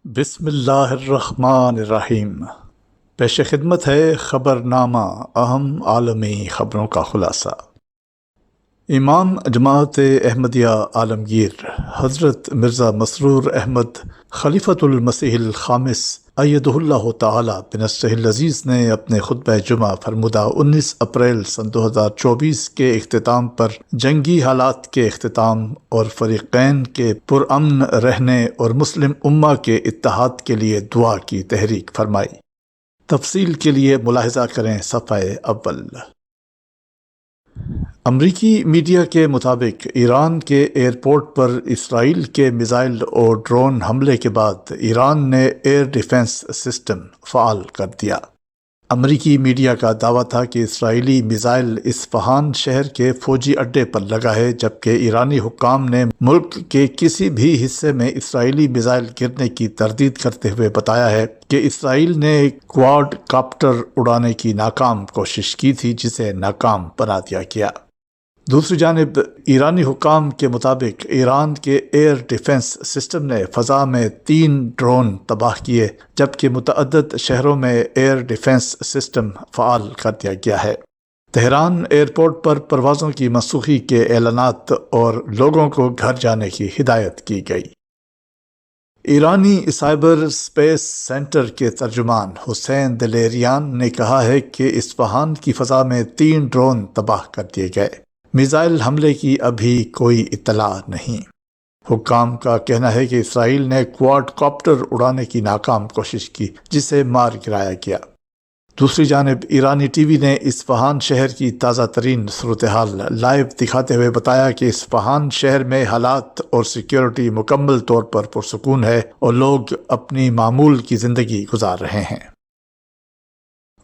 بسم اللہ الرحمن الرحیم۔ پیش خدمت ہے خبر نامہ، اہم عالمی خبروں کا خلاصہ۔ امام جماعت احمدیہ عالمگیر حضرت مرزا مسرور احمد خلیفۃ المسیح الخامس ایدہ اللہ تعالی بنصرہ العزیز نے اپنے خطبہ جمعہ فرمودہ 19 اپریل سن 2024 کے اختتام پر جنگی حالات کے اختتام اور فریقین کے پرامن رہنے اور مسلم امہ کے اتحاد کے لیے دعا کی تحریک فرمائی۔ تفصیل کے لیے ملاحظہ کریں صفحہ اول۔ امریکی میڈیا کے مطابق ایران کے ایئرپورٹ پر اسرائیل کے میزائل اور ڈرون حملے کے بعد ایران نے ایئر ڈیفنس سسٹم فعال کر دیا۔ امریکی میڈیا کا دعویٰ تھا کہ اسرائیلی میزائل اصفہان شہر کے فوجی اڈے پر لگا ہے، جبکہ ایرانی حکام نے ملک کے کسی بھی حصے میں اسرائیلی میزائل گرنے کی تردید کرتے ہوئے بتایا ہے کہ اسرائیل نے کواد کاپٹر اڑانے کی ناکام کوشش کی تھی، جسے ناکام بنا دیا گیا۔ دوسری جانب ایرانی حکام کے مطابق ایران کے ایئر ڈیفنس سسٹم نے فضا میں 3 ڈرون تباہ کیے، جبکہ متعدد شہروں میں ایئر ڈیفنس سسٹم فعال کر دیا گیا ہے۔ تہران ایئرپورٹ پر پروازوں کی منسوخی کے اعلانات اور لوگوں کو گھر جانے کی ہدایت کی گئی۔ ایرانی سائبر اسپیس سینٹر کے ترجمان حسین دلیریان نے کہا ہے کہ اصفہان کی فضا میں 3 ڈرون تباہ کر دیے گئے۔ میزائل حملے کی ابھی کوئی اطلاع نہیں۔ حکام کا کہنا ہے کہ اسرائیل نے کواد کاپٹر اڑانے کی ناکام کوشش کی، جسے مار گرایا گیا۔ دوسری جانب ایرانی ٹی وی نے اصفہان شہر کی تازہ ترین صورتحال لائیو دکھاتے ہوئے بتایا کہ اصفہان شہر میں حالات اور سیکیورٹی مکمل طور پر پرسکون ہے اور لوگ اپنی معمول کی زندگی گزار رہے ہیں۔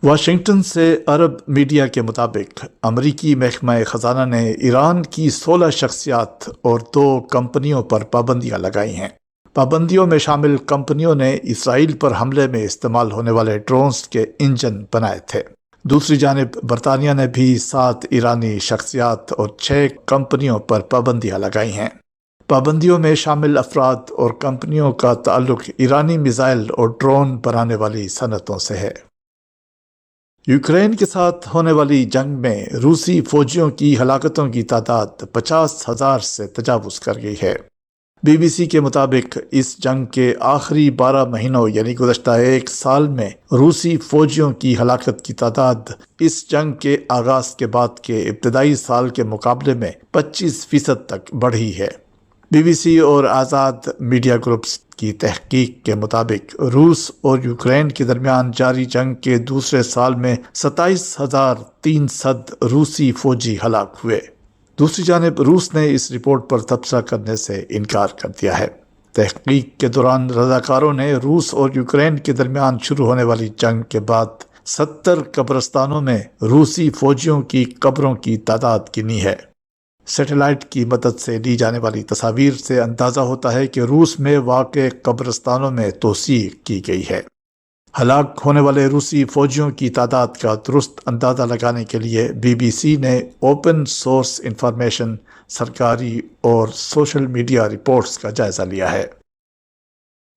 واشنگٹن سے عرب میڈیا کے مطابق امریکی محکمہ خزانہ نے ایران کی 16 شخصیات اور 2 کمپنیوں پر پابندیاں لگائی ہیں۔ پابندیوں میں شامل کمپنیوں نے اسرائیل پر حملے میں استعمال ہونے والے ڈرونز کے انجن بنائے تھے۔ دوسری جانب برطانیہ نے بھی 7 ایرانی شخصیات اور 6 کمپنیوں پر پابندیاں لگائی ہیں۔ پابندیوں میں شامل افراد اور کمپنیوں کا تعلق ایرانی میزائل اور ڈرون بنانے والی صنعتوں سے ہے۔ یوکرین کے ساتھ ہونے والی جنگ میں روسی فوجیوں کی ہلاکتوں کی تعداد 50,000 سے تجاوز کر گئی ہے۔ بی بی سی کے مطابق اس جنگ کے آخری 12 مہینوں یعنی گزشتہ 1 سال میں روسی فوجیوں کی ہلاکت کی تعداد اس جنگ کے آغاز کے بعد کے ابتدائی سال کے مقابلے میں 25% تک بڑھی ہے۔ بی بی سی اور آزاد میڈیا گروپس کی تحقیق کے مطابق روس اور یوکرین کے درمیان جاری جنگ کے دوسرے سال میں 27,300 روسی فوجی ہلاک ہوئے۔ دوسری جانب روس نے اس رپورٹ پر تبصرہ کرنے سے انکار کر دیا ہے۔ تحقیق کے دوران رضاکاروں نے روس اور یوکرین کے درمیان شروع ہونے والی جنگ کے بعد 70 قبرستانوں میں روسی فوجیوں کی قبروں کی تعداد گنی ہے۔ سیٹلائٹ کی مدد سے لی جانے والی تصاویر سے اندازہ ہوتا ہے کہ روس میں واقع قبرستانوں میں توسیع کی گئی ہے۔ ہلاک ہونے والے روسی فوجیوں کی تعداد کا درست اندازہ لگانے کے لیے بی بی سی نے اوپن سورس انفارمیشن، سرکاری اور سوشل میڈیا رپورٹس کا جائزہ لیا ہے۔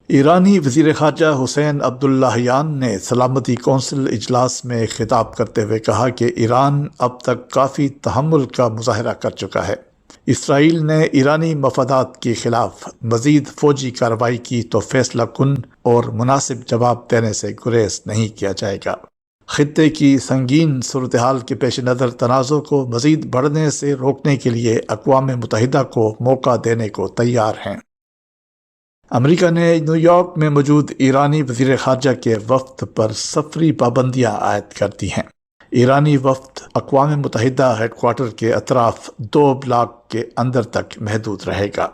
ایرانی وزیر خارجہ حسین عبداللہیان نے سلامتی کونسل اجلاس میں خطاب کرتے ہوئے کہا کہ ایران اب تک کافی تحمل کا مظاہرہ کر چکا ہے۔ اسرائیل نے ایرانی مفادات کے خلاف مزید فوجی کارروائی کی تو فیصلہ کن اور مناسب جواب دینے سے گریز نہیں کیا جائے گا۔ خطے کی سنگین صورتحال کے پیش نظر تنازع کو مزید بڑھنے سے روکنے کے لیے اقوام متحدہ کو موقع دینے کو تیار ہیں۔ امریکہ نے نیو یارک میں موجود ایرانی وزیر خارجہ کے وفد پر سفری پابندیاں عائد کر دی ہیں۔ ایرانی وفد اقوام متحدہ ہیڈ کوارٹر کے اطراف 2 بلاک کے اندر تک محدود رہے گا۔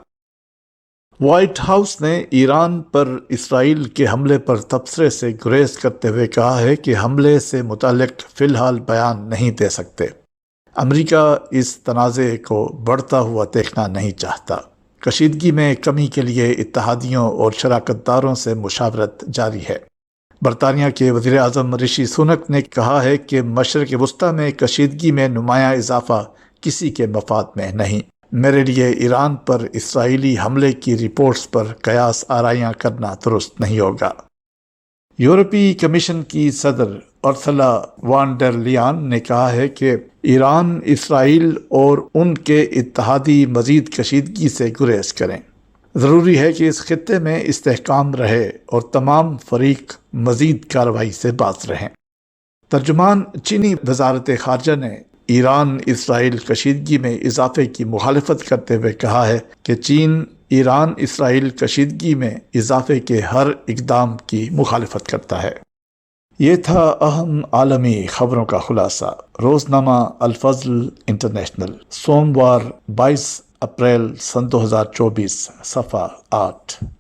وائٹ ہاؤس نے ایران پر اسرائیل کے حملے پر تبصرے سے گریز کرتے ہوئے کہا ہے کہ حملے سے متعلق فی الحال بیان نہیں دے سکتے۔ امریکہ اس تنازع کو بڑھتا ہوا دیکھنا نہیں چاہتا۔ کشیدگی میں کمی کے لیے اتحادیوں اور شراکت داروں سے مشاورت جاری ہے۔ برطانیہ کے وزیر اعظم رشی سونک نے کہا ہے کہ مشرق وسطیٰ میں کشیدگی میں نمایاں اضافہ کسی کے مفاد میں نہیں۔ میرے لیے ایران پر اسرائیلی حملے کی رپورٹس پر قیاس آرائیاں کرنا درست نہیں ہوگا۔ یورپی کمیشن کی صدر ارسلا وان ڈر لیان نے کہا ہے کہ ایران، اسرائیل اور ان کے اتحادی مزید کشیدگی سے گریز کریں۔ ضروری ہے کہ اس خطے میں استحکام رہے اور تمام فریق مزید کارروائی سے باز رہیں۔ ترجمان چینی وزارت خارجہ نے ایران اسرائیل کشیدگی میں اضافے کی مخالفت کرتے ہوئے کہا ہے کہ چین ایران اسرائیل کشیدگی میں اضافے کے ہر اقدام کی مخالفت کرتا ہے۔ یہ تھا اہم عالمی خبروں کا خلاصہ۔ روزنامہ الفضل انٹرنیشنل، سوموار 22 اپریل سن 2024، صفحہ 8۔